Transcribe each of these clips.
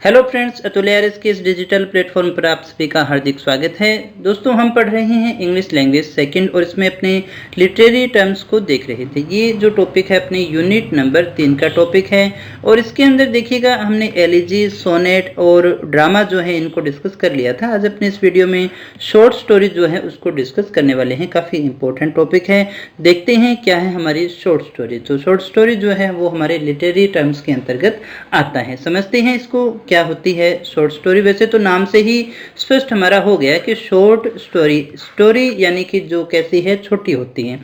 Hello friends, Atul आर्यस के इस digital platform पर आप सभी का हार्दिक स्वागत है। दोस्तों, हम पढ़ रहे हैं इंग्लिश लैंग्वेज सेकंड और इसमें अपने लिटरेरी टर्म्स को देख रहे थे। ये जो टॉपिक है अपने यूनिट नंबर 3 का टॉपिक है और इसके अंदर देखिएगा हमने एलिजी, सोनेट और ड्रामा जो है इनको डिस्कस कर लिया था। आज अपने इस वीडियो में शॉर्ट स्टोरी जो है उसको डिस्कस करने वाले हैं। काफ़ी इंपॉर्टेंट टॉपिक है। देखते हैं क्या है हमारी शॉर्ट स्टोरी। तो शॉर्ट स्टोरी जो है वो हमारे लिटरेरी टर्म्स के अंतर्गत आता है। समझते हैं इसको क्या होती है शॉर्ट स्टोरी। वैसे तो नाम से ही स्पष्ट हमारा हो गया कि शॉर्ट स्टोरी यानी कि जो कैसी है, छोटी होती है।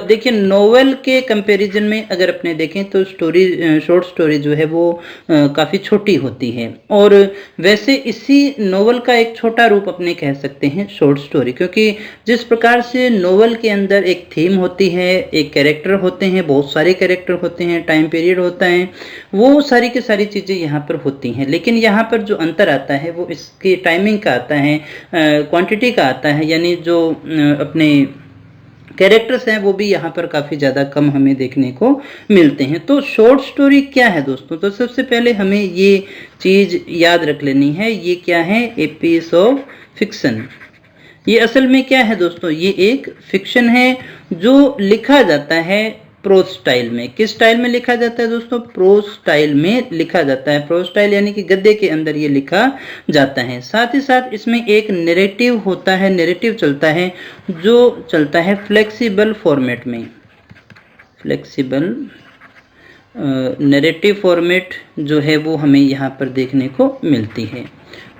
देखिए, नोवेल के कंपैरिजन में अगर अपने देखें तो शॉर्ट स्टोरी जो है वो काफ़ी छोटी होती है और वैसे इसी नोवेल का एक छोटा रूप अपने कह सकते हैं शॉर्ट स्टोरी, क्योंकि जिस प्रकार से नोवेल के अंदर एक थीम होती है, एक कैरेक्टर होते हैं, बहुत सारे कैरेक्टर होते हैं, टाइम पीरियड होता है, वो सारी की सारी चीज़ें यहाँ पर होती हैं। लेकिन यहाँ पर जो अंतर आता है वो इसकी टाइमिंग का आता है, क्वांटिटी का आता है, यानी जो अपने कैरेक्टर्स हैं वो भी यहाँ पर काफ़ी ज़्यादा कम हमें देखने को मिलते हैं। तो शॉर्ट स्टोरी क्या है दोस्तों? तो सबसे पहले हमें ये चीज़ याद रख लेनी है। ये क्या है? A piece of fiction. ये असल में क्या है दोस्तों? ये एक फिक्शन है जो लिखा जाता है प्रोज स्टाइल में। किस स्टाइल में लिखा जाता है दोस्तों? प्रोज स्टाइल में लिखा जाता है। प्रोज स्टाइल यानी कि गद्य के अंदर ये लिखा जाता है। साथ ही साथ इसमें एक नैरेटिव होता है, नैरेटिव चलता है जो चलता है फ्लेक्सिबल फॉर्मेट में। फ्लेक्सिबल नैरेटिव फॉर्मेट जो है वो हमें यहाँ पर देखने को मिलती है।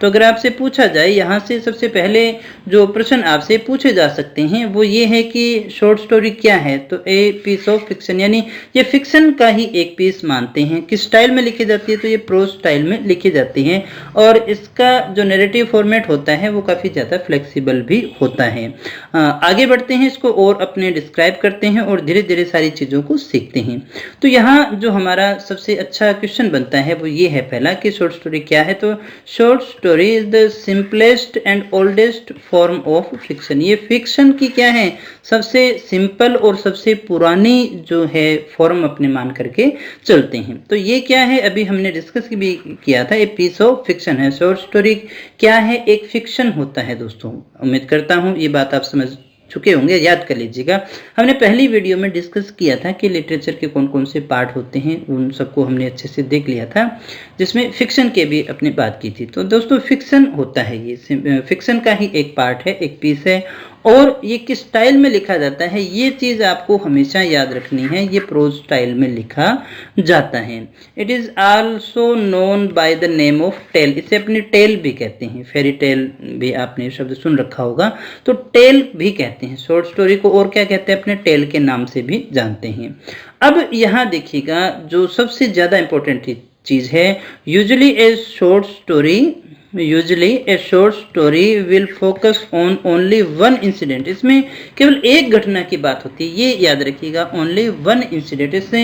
तो अगर आपसे पूछा जाए, यहाँ से सबसे पहले जो प्रश्न आपसे पूछे जा सकते हैं वो ये है कि शॉर्ट स्टोरी क्या है? तो ए पीस ऑफ फिक्शन, यानी ये फिक्शन का ही एक पीस मानते हैं। किस स्टाइल में लिखी जाती है? तो ये प्रोज स्टाइल में लिखी जाती है और इसका जो नैरेटिव फॉर्मेट होता है वो काफ़ी ज़्यादा फ्लेक्सिबल भी होता है। आगे बढ़ते हैं, इसको और अपने डिस्क्राइब करते हैं और धीरे धीरे सारी चीज़ों को सीखते हैं। तो यहाँ जो हमारा सबसे अच्छा क्वेश्चन बनता है वो ये है पहला कि शॉर्ट स्टोरी क्या है? तो short story is the simplest and oldest form of fiction. ये फिक्शन की क्या है? सबसे सिंपल और सबसे पुरानी जो है फॉर्म अपने मान करके चलते हैं। तो ये क्या है? अभी हमने डिस्कस भी किया था। ए पीस ऑफ फिक्शन है। शॉर्ट स्टोरी क्या है? एक फिक्शन होता है दोस्तों। उम्मीद करता हूँ ये बात आप समझ चुके होंगे, याद कर लीजिएगा। हमने पहली वीडियो में डिस्कस किया था कि लिटरेचर के कौन कौन से पार्ट होते हैं, उन सबको हमने अच्छे से देख लिया था, जिसमें फिक्शन के भी अपनी बात की थी। तो दोस्तों, फिक्शन होता है, ये फिक्शन का ही एक पार्ट है, एक पीस है और ये किस स्टाइल में लिखा जाता है ये चीज़ आपको हमेशा याद रखनी है। ये प्रोज स्टाइल में लिखा जाता है। It is also known by the name of tale. इसे अपनी टेल भी कहते हैं। फेरी टेल भी आपने शब्द सुन रखा होगा, तो टेल भी कहते हैं। शॉर्ट स्टोरी को और क्या कहते हैं? अपने टेल के नाम से भी जानते हैं। अब यहाँ देखिएगा, जो सबसे ज़्यादा इंपॉर्टेंट चीज़ है, usually A short story will focus on only one incident. इसमें केवल एक घटना की बात होती है, ये याद रखिएगा, ओनली वन इंसिडेंट। इससे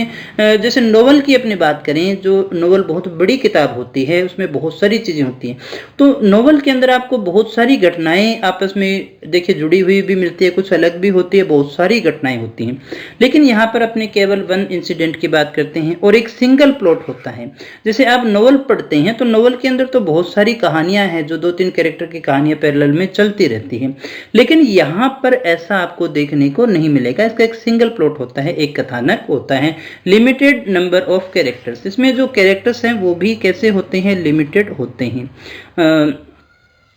जैसे नोवेल की अपनी बात करें, जो नोवेल बहुत बड़ी किताब होती है, उसमें बहुत सारी चीज़ें होती हैं, तो नोवेल के अंदर आपको बहुत सारी घटनाएं आपस में देखिए जुड़ी हुई भी मिलती है, कुछ अलग भी होती है, बहुत सारी घटनाएं होती हैं। लेकिन यहाँ पर अपने केवल वन इंसिडेंट की बात करते हैं और एक सिंगल प्लॉट होता है। जैसे आप नोवेल पढ़ते हैं तो नोवेल के अंदर तो बहुत सारी कहानियां हैं, जो 2-3 कैरेक्टर की कहानियां पैरेलल में चलती रहती हैं, लेकिन यहाँ पर ऐसा आपको देखने को नहीं मिलेगा। इसका एक सिंगल प्लॉट होता है, एक कथानक होता है, लिमिटेड नंबर ऑफ कैरेक्टर्स। इसमें जो कैरेक्टर्स हैं वो भी कैसे होते हैं? लिमिटेड होते हैं।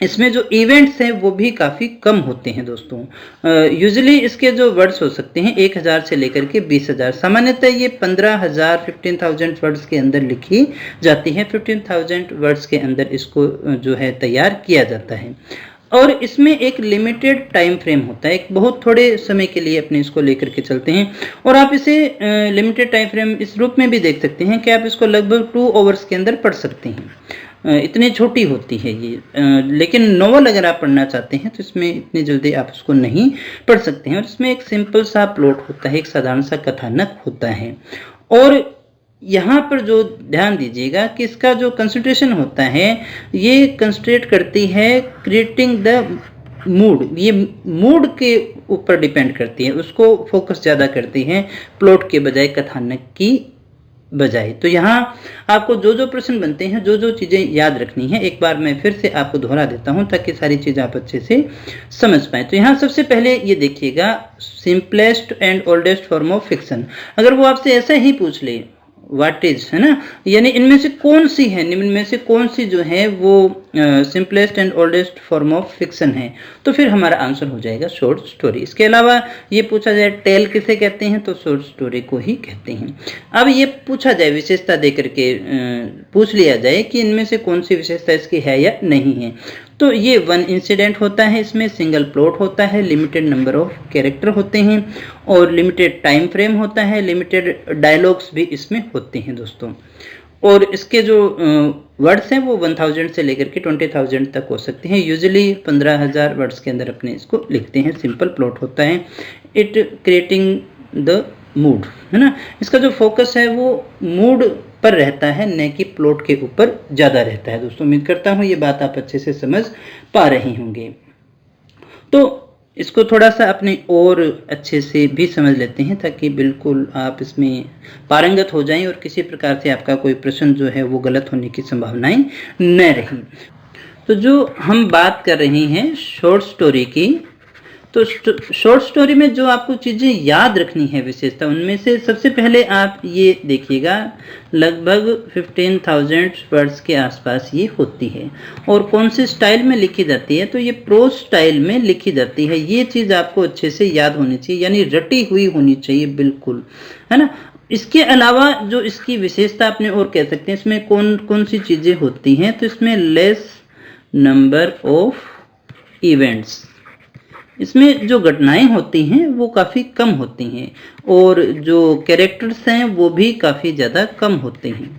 इसमें जो इवेंट्स हैं वो भी काफ़ी कम होते हैं दोस्तों। यूजुअली इसके जो वर्ड्स हो सकते हैं 1000 से लेकर के 20,000। सामान्यतः ये 15,000 15,000 वर्ड्स के अंदर लिखी जाती है। 15,000 वर्ड्स के अंदर इसको जो है तैयार किया जाता है और इसमें एक लिमिटेड टाइम फ्रेम होता है। एक बहुत थोड़े समय के लिए अपने इसको लेकर के चलते हैं और आप इसे लिमिटेड टाइम फ्रेम इस रूप में भी देख सकते हैं कि आप इसको लगभग 2 आवर्स के अंदर पढ़ सकते हैं। इतनी छोटी होती है ये। लेकिन नोवेल अगर आप पढ़ना चाहते हैं तो इसमें इतनी जल्दी आप उसको नहीं पढ़ सकते हैं और इसमें एक सिंपल सा प्लॉट होता है, एक साधारण सा कथानक होता है। और यहाँ पर जो ध्यान दीजिएगा कि इसका जो कंसंट्रेशन होता है ये कंसंट्रेट करती है क्रिएटिंग द मूड। ये मूड के ऊपर डिपेंड करती है, उसको फोकस ज़्यादा करती है प्लॉट के बजाय कथानक की बजाय। तो यहाँ आपको जो जो प्रश्न बनते हैं, जो जो चीज़ें याद रखनी है, एक बार मैं फिर से आपको दोहरा देता हूँ ताकि सारी चीज़ें आप अच्छे से समझ पाएँ। तो यहाँ सबसे पहले ये देखिएगा, simplest and oldest form of fiction. अगर वो आपसे ऐसा ही पूछ ले व्हाट इज, है ना, यानी इनमें से कौन सी है, निम्न में से कौन सी जो है वो simplest and oldest form of fiction है, तो फिर हमारा आंसर हो जाएगा शॉर्ट स्टोरी। इसके अलावा ये पूछा जाए टेल किसे कहते हैं, तो शॉर्ट स्टोरी को ही कहते हैं। अब ये पूछा जाए, विशेषता दे करके पूछ लिया जाए कि इनमें से कौन सी विशेषता इसकी है या नहीं है, तो ये वन इंसिडेंट होता है, इसमें सिंगल प्लॉट होता है, लिमिटेड नंबर ऑफ कैरेक्टर होते हैं और लिमिटेड टाइम फ्रेम होता है, लिमिटेड डायलॉग्स भी इसमें होते हैं दोस्तों। और इसके जो वर्ड्स हैं वो 1000 से लेकर के 20,000 तक हो सकते हैं। यूजुअली 15,000 वर्ड्स के अंदर अपने इसको लिखते हैं। सिंपल प्लॉट होता है। इट क्रिएटिंग द मूड, है ना, इसका जो फोकस है वो मूड पर रहता है, न कि प्लॉट के ऊपर ज़्यादा रहता है। दोस्तों उम्मीद करता हूँ ये बात आप अच्छे से समझ पा रहे होंगे। तो इसको थोड़ा सा अपने और अच्छे से भी समझ लेते हैं ताकि बिल्कुल आप इसमें पारंगत हो जाएं और किसी प्रकार से आपका कोई प्रश्न जो है वो गलत होने की संभावनाएं न रहें। तो जो हम बात कर रहे हैं शॉर्ट स्टोरी की, तो शॉर्ट स्टोरी में जो आपको चीज़ें याद रखनी है विशेषता, उनमें से सबसे पहले आप ये देखिएगा, लगभग 15,000 वर्ड्स के आसपास ये होती है। और कौन से स्टाइल में लिखी जाती है, तो ये प्रोज स्टाइल में लिखी जाती है। ये चीज़ आपको अच्छे से याद होनी चाहिए, यानी रटी हुई होनी चाहिए बिल्कुल, है ना। इसके अलावा जो इसकी विशेषता अपने और कह सकते हैं, इसमें कौन कौन सी चीज़ें होती हैं, तो इसमें लेस नंबर ऑफ इवेंट्स, इसमें जो घटनाएं होती हैं वो काफ़ी कम होती हैं और जो कैरेक्टर्स हैं वो भी काफ़ी ज़्यादा कम होते हैं।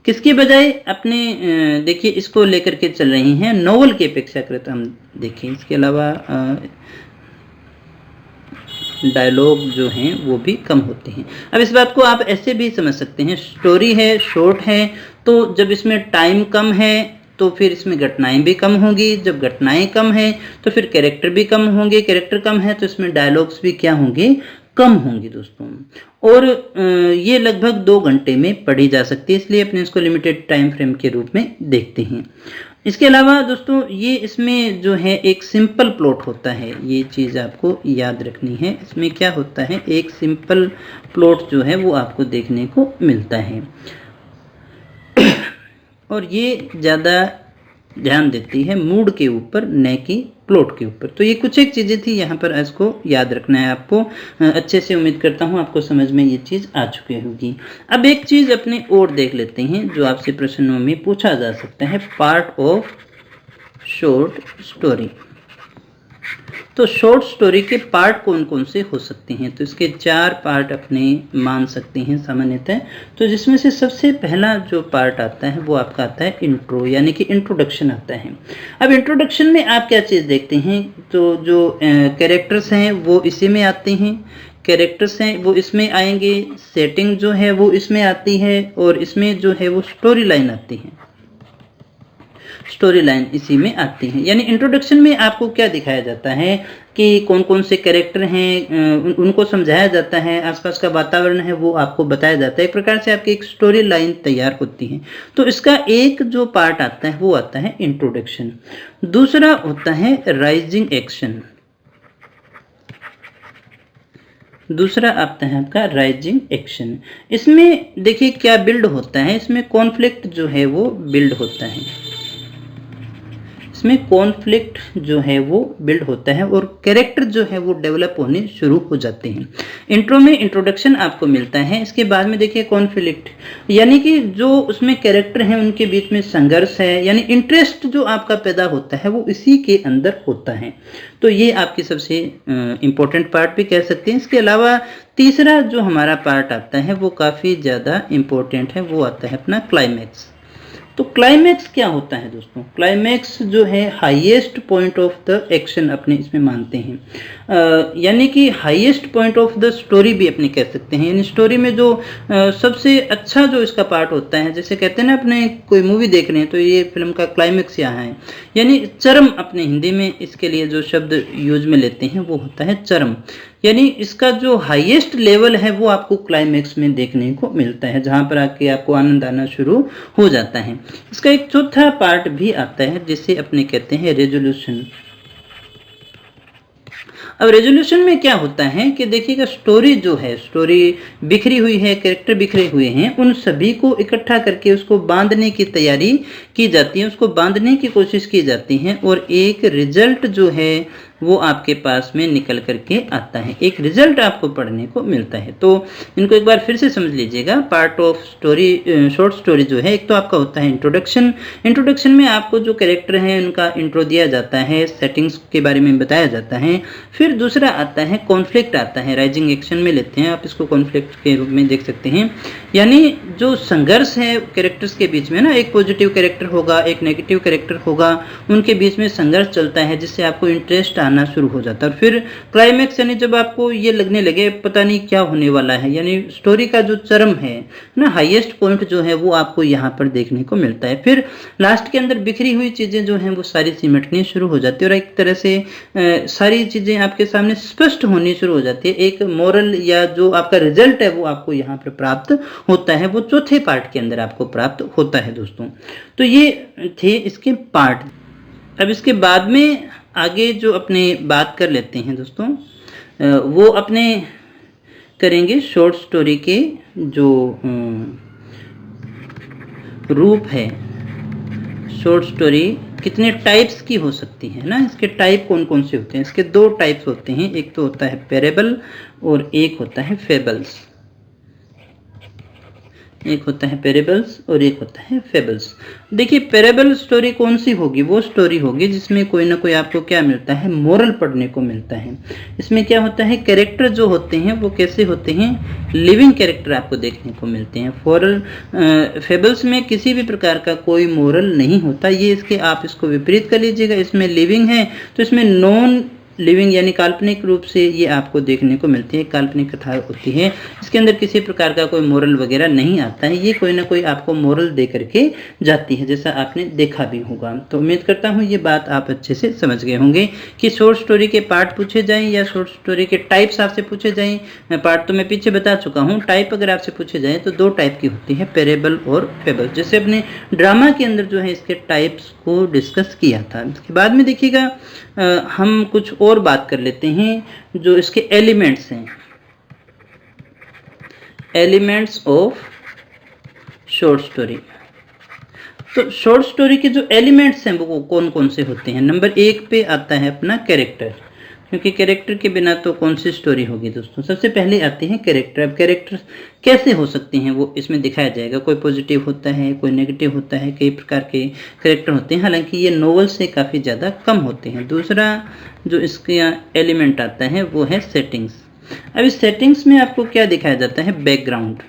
किसके बजाय अपने देखिए इसको लेकर के चल रही हैं नॉवल की अपेक्षाकृत हम देखें। इसके अलावा डायलॉग जो हैं वो भी कम होते हैं। अब इस बात को आप ऐसे भी समझ सकते हैं, स्टोरी है, शॉर्ट है, तो जब इसमें टाइम कम है तो फिर इसमें घटनाएं भी कम होंगी, जब घटनाएं कम है तो फिर कैरेक्टर भी कम होंगे, कैरेक्टर कम है तो इसमें डायलॉग्स भी क्या होंगे, कम होंगे दोस्तों। और ये लगभग 2 घंटे में पढ़ी जा सकती है, इसलिए अपने इसको लिमिटेड टाइम फ्रेम के रूप में देखते हैं। इसके अलावा दोस्तों ये इसमें जो है एक सिंपल प्लॉट होता है, ये चीज़ आपको याद रखनी है। इसमें क्या होता है, एक सिंपल प्लॉट जो है वो आपको देखने को मिलता है और ये ज़्यादा ध्यान देती है मूड के ऊपर, न कि प्लॉट के ऊपर। तो ये कुछ एक चीज़ें थी, यहाँ पर इसको याद रखना है आपको अच्छे से। उम्मीद करता हूँ आपको समझ में ये चीज़ आ चुकी होगी। अब एक चीज़ अपने और देख लेते हैं जो आपसे प्रश्नों में पूछा जा सकता है, पार्ट ऑफ शॉर्ट स्टोरी। तो शॉर्ट स्टोरी के पार्ट कौन कौन से हो सकते हैं, तो इसके 4 पार्ट अपने मान सकते हैं सामान्यतः। तो जिसमें से सबसे पहला जो पार्ट आता है वो आपका आता है इंट्रो, यानी कि इंट्रोडक्शन आता है। अब इंट्रोडक्शन में आप क्या चीज़ देखते हैं, तो जो कैरेक्टर्स हैं वो इसी में आते हैं, कैरेक्टर्स हैं वो इसमें आएंगे, सेटिंग जो है वो इसमें आती है और इसमें जो है वो स्टोरी लाइन आती है, स्टोरी लाइन इसी में आती है। यानी इंट्रोडक्शन में आपको क्या दिखाया जाता है कि कौन कौन से कैरेक्टर हैं, उनको समझाया जाता है, आसपास का वातावरण है वो आपको बताया जाता है। एक प्रकार से आपकी एक स्टोरी लाइन तैयार होती है। तो इसका एक जो पार्ट आता है वो आता है इंट्रोडक्शन। दूसरा होता है राइजिंग एक्शन, दूसरा आता है आपका राइजिंग एक्शन। इसमें देखिए क्या बिल्ड होता है, इसमें कॉन्फ्लिक्ट जो है वो बिल्ड होता है, इसमें कॉन्फ्लिक्ट जो है वो बिल्ड होता है और कैरेक्टर जो है वो डेवलप होने शुरू हो जाते हैं। इंट्रो में इंट्रोडक्शन आपको मिलता है, इसके बाद में देखिए कॉन्फ्लिक्ट, यानी कि जो उसमें कैरेक्टर हैं उनके बीच में संघर्ष है, यानी इंटरेस्ट जो आपका पैदा होता है वो इसी के अंदर होता है। तो ये आपकी सबसे इम्पोर्टेंट पार्ट भी कह सकते हैं। इसके अलावा तीसरा जो हमारा पार्ट आता है वो काफ़ी ज़्यादा इम्पोर्टेंट है, वो आता है अपना क्लाइमैक्स। तो क्लाइमैक्स क्या होता है दोस्तों, क्लाइमैक्स जो है highest point of the action अपने इसमें मानते हैं, यानी कि highest point of the story भी अपने कह सकते हैं। यानी स्टोरी में जो सबसे अच्छा जो इसका पार्ट होता है, जैसे कहते हैं ना अपने कोई मूवी देख रहे हैं तो ये फिल्म का क्लाइमैक्स यहाँ है, यानी चरम, अपने हिंदी में इसके लिए जो शब्द यूज में लेते हैं वो होता है चरम। यानी इसका जो हाईएस्ट लेवल है वो आपको क्लाइमेक्स में देखने को मिलता है, जहां पर आके आपको आनंद आना शुरू हो जाता है। इसका एक चौथा पार्ट भी आता है जिसे अपने कहते हैं रेजोल्यूशन। अब रेजोल्यूशन में क्या होता है कि देखिएगा, स्टोरी जो है, स्टोरी बिखरी हुई है, कैरेक्टर बिखरे हुए हैं, उन सभी को इकट्ठा करके उसको बांधने की तैयारी की जाती है, उसको बांधने की कोशिश की जाती है और एक रिजल्ट जो है वो आपके पास में निकल करके आता है, एक रिजल्ट आपको पढ़ने को मिलता है। तो इनको एक बार फिर से समझ लीजिएगा। Part of story, short story जो है, एक तो आपका होता है इंट्रोडक्शन। इंट्रोडक्शन में आपको जो कैरेक्टर हैं उनका इंट्रो दिया जाता है, सेटिंग्स के बारे में बताया जाता है। फिर दूसरा आता है कॉन्फ्लिक्ट आता है, राइजिंग एक्शन में लेते हैं, आप इसको कॉन्फ्लिक्ट के रूप में देख सकते हैं। यानी जो संघर्ष है कैरेक्टर्स के बीच में ना, एक पॉजिटिव कैरेक्टर होगा, एक नेगेटिव कैरेक्टर होगा, उनके बीच में संघर्ष चलता है जिससे आपको इंटरेस्ट आना शुरू हो जाता है। और फिर क्लाइमेक्स, यानी जब आपको ये लगने लगे पता नहीं क्या होने वाला है, यानी स्टोरी का जो चरम है ना, हाईएस्ट पॉइंट जो है वो आपको यहाँ पर देखने को मिलता है। फिर लास्ट के अंदर बिखरी हुई चीजें जो हैं वो सारी सिमटनी शुरू हो जाती है और एक तरह से सारी चीजें आपके सामने स्पष्ट होनी शुरू हो जाती है। एक मोरल या जो आपका रिजल्ट है वो आपको यहाँ पर प्राप्त होता है, वो चौथे पार्ट के अंदर आपको प्राप्त होता है दोस्तों। तो ये थे इसके पार्ट। अब इसके बाद में आगे जो अपने बात कर लेते हैं दोस्तों, वो अपने करेंगे शॉर्ट स्टोरी के जो रूप है। शॉर्ट स्टोरी कितने टाइप्स की हो सकती है ना, इसके टाइप कौन कौन से होते हैं। इसके दो टाइप्स होते हैं, एक तो होता है पैरेबल और एक होता है फेबल्स। एक होता है पैरेबल्स और एक होता है फेबल्स। देखिए, पैरेबल स्टोरी कौन सी होगी, वो स्टोरी होगी जिसमें कोई ना कोई आपको क्या मिलता है, मोरल पढ़ने को मिलता है। इसमें क्या होता है, कैरेक्टर जो होते हैं वो कैसे होते हैं, लिविंग कैरेक्टर आपको देखने को मिलते हैं। फेबल्स में किसी भी प्रकार का कोई मोरल नहीं होता, ये इसके आप इसको विपरीत कर लीजिएगा। इसमें लिविंग है तो इसमें नॉन लिविंग यानी काल्पनिक रूप से ये आपको देखने को मिलती है, काल्पनिक कथा होती है। इसके अंदर किसी प्रकार का कोई मोरल वगैरह नहीं आता है, ये कोई ना कोई आपको मोरल दे करके जाती है, जैसा आपने देखा भी होगा। तो उम्मीद करता हूँ ये बात आप अच्छे से समझ गए होंगे कि शॉर्ट स्टोरी के पार्ट पूछे जाएं या शॉर्ट स्टोरी के टाइप्स आपसे पूछे जाएं। मैं पार्ट तो मैं पीछे बता चुका हूँ, टाइप अगर आपसे पूछे जाए तो दो टाइप की होती है, पैरेबल और फेबल। जैसे अपने ड्रामा के अंदर जो है इसके टाइप्स को डिस्कस किया था। इसके बाद में देखिएगा हम कुछ और बात कर लेते हैं जो इसके एलिमेंट्स हैं, एलिमेंट्स ऑफ शॉर्ट स्टोरी। तो शॉर्ट स्टोरी के जो एलिमेंट्स हैं वो कौन कौन से होते हैं। नंबर 1 पे आता है अपना कैरेक्टर, क्योंकि कैरेक्टर के बिना तो कौन सी स्टोरी होगी दोस्तों। सबसे पहले आते हैं कैरेक्टर। अब कैरेक्टर कैसे हो सकते हैं वो इसमें दिखाया जाएगा, कोई पॉजिटिव होता है, कोई नेगेटिव होता है, कई प्रकार के कैरेक्टर होते हैं, हालांकि ये नोवेल से काफ़ी ज़्यादा कम होते हैं। दूसरा जो इसका एलिमेंट आता है वो है सेटिंग्स। अब इस सेटिंग्स में आपको क्या दिखाया जाता है, बैकग्राउंड।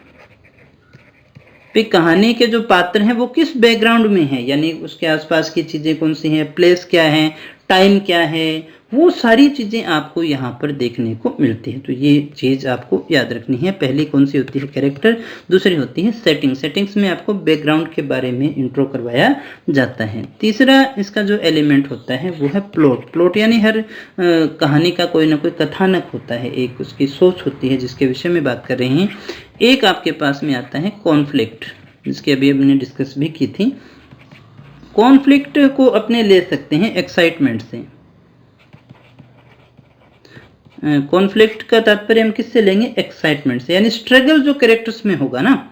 कहानी के जो पात्र हैं वो किस बैकग्राउंड में है, यानी उसके आसपास की चीज़ें कौन सी हैं, प्लेस क्या है, टाइम क्या है, वो सारी चीज़ें आपको यहाँ पर देखने को मिलती है। तो ये चीज़ आपको याद रखनी है। पहली कौन सी होती है, कैरेक्टर, दूसरी होती है सेटिंग। सेटिंग्स में आपको बैकग्राउंड के बारे में इंट्रो करवाया जाता है। तीसरा इसका जो एलिमेंट होता है वो है प्लॉट। प्लॉट यानी हर कहानी का कोई ना कोई कथानक होता है, एक उसकी सोच होती है जिसके विषय में बात कर रहे हैं। एक आपके पास में आता है कॉन्फ्लिक्ट, जिसकी अभी हमने डिस्कस भी की थी। कॉन्फ्लिक्ट को अपने ले सकते हैं एक्साइटमेंट से। कॉन्फ्लिक्ट का तात्पर्य हम किससे लेंगे, एक्साइटमेंट से, यानी स्ट्रगल जो कैरेक्टर्स में होगा ना।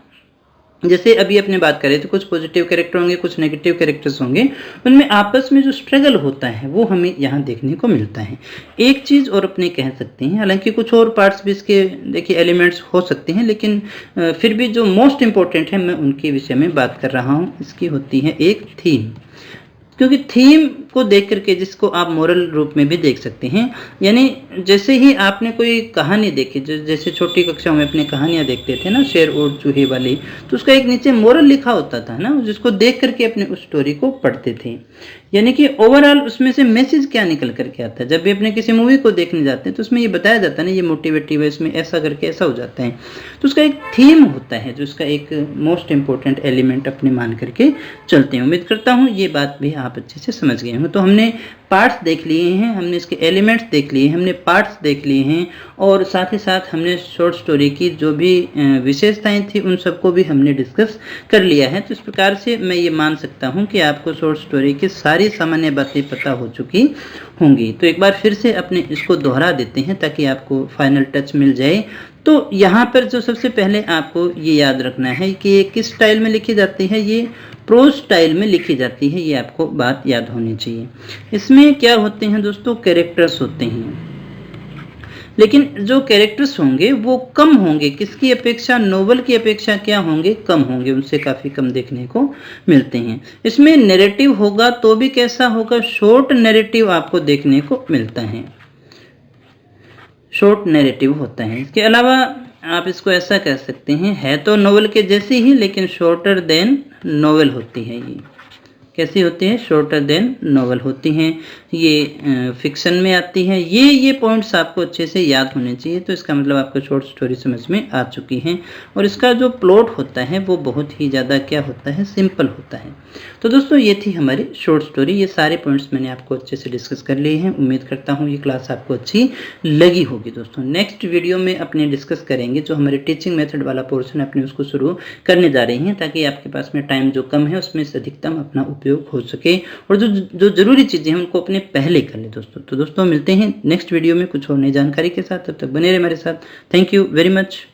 जैसे अभी अपने बात करें तो कुछ पॉजिटिव कैरेक्टर होंगे, कुछ नेगेटिव कैरेक्टर्स होंगे, उनमें आपस में जो स्ट्रगल होता है वो हमें यहाँ देखने को मिलता है। एक चीज़ और अपने कह सकते हैं, हालांकि कुछ और पार्ट्स भी इसके देखिए एलिमेंट्स हो सकते हैं, लेकिन फिर भी जो मोस्ट इम्पोर्टेंट है मैं उनके विषय में बात कर रहा हूँ। इसकी होती है एक थीम, क्योंकि थीम को देख करके जिसको आप मोरल रूप में भी देख सकते हैं, यानी जैसे ही आपने कोई कहानी देखी, जैसे छोटी कक्षाओं में अपने कहानियां देखते थे ना, शेर और चूहे वाली, तो उसका एक नीचे मोरल लिखा होता था ना, जिसको देख करके अपने उस स्टोरी को पढ़ते थे। यानी कि ओवरऑल उसमें से मैसेज क्या निकल करके आता है। जब भी अपने किसी मूवी को देखने जाते हैं तो उसमें ये बताया जाता है ना, ये मोटिवेटिव है, इसमें ऐसा करके ऐसा हो जाता है। तो उसका एक थीम होता है जो उसका एक मोस्ट इम्पोर्टेंट एलिमेंट अपने मान करके चलते हैं। उम्मीद करता हूँ ये बात भी आप अच्छे से समझ गए होंगे। तो हमने पार्ट्स देख लिए हैं, हमने इसके एलिमेंट्स देख लिए, हमने पार्ट्स देख लिए हैं और साथ ही साथ हमने शॉर्ट स्टोरी की जो भी विशेषताएं थी उन सबको भी हमने डिस्कस कर लिया है। तो इस प्रकार से मैं ये मान सकता हूँ कि आपको शॉर्ट स्टोरी की सारी सामान्य बातें पता हो चुकी होंगी। तो एक बार फिर से अपने इसको दोहरा देते हैं ताकि आपको फाइनल टच मिल जाए। तो यहाँ पर जो सबसे पहले आपको ये याद रखना है कि ये किस स्टाइल में लिखी जाती है, ये प्रोज स्टाइल में लिखी जाती है, ये आपको बात याद होनी चाहिए। इसमें क्या होते हैं दोस्तों, कैरेक्टर्स होते हैं, लेकिन जो कैरेक्टर्स होंगे वो कम होंगे, किसकी अपेक्षा, नोवेल की अपेक्षा क्या होंगे, कम होंगे, उनसे काफ़ी कम देखने को मिलते हैं। इसमें नैरेटिव होगा तो भी कैसा होगा, शॉर्ट नैरेटिव आपको देखने को मिलता है, शॉर्ट नैरेटिव होता है। इसके अलावा आप इसको ऐसा कह सकते हैं, है तो नोवेल के जैसी ही लेकिन शॉर्टर देन नोवेल होती है। ये कैसी होती है, शॉर्टर देन नोवेल होती हैं, ये फिक्शन में आती है। ये पॉइंट्स आपको अच्छे से याद होने चाहिए। तो इसका मतलब आपको शॉर्ट स्टोरी समझ में आ चुकी है और इसका जो प्लॉट होता है वो बहुत ही ज़्यादा क्या होता है, सिंपल होता है। तो दोस्तों ये थी हमारी शॉर्ट स्टोरी, ये सारे पॉइंट्स मैंने आपको अच्छे से डिस्कस कर लिए हैं। उम्मीद करता हूँ ये क्लास आपको अच्छी लगी होगी। दोस्तों नेक्स्ट वीडियो में अपने डिस्कस करेंगे जो हमारे टीचिंग मेथड वाला पोर्शन अपने उसको शुरू करने जा रहे हैं ताकि आपके पास में टाइम जो कम है उसमें से अधिकतम अपना उपयोग हो सके और जो जरूरी चीजें हैं उनको अपने पहले कर ले दोस्तों। तो दोस्तों मिलते हैं नेक्स्ट वीडियो में कुछ और नई जानकारी के साथ, तब तक बने रहे हमारे साथ। Thank you very much.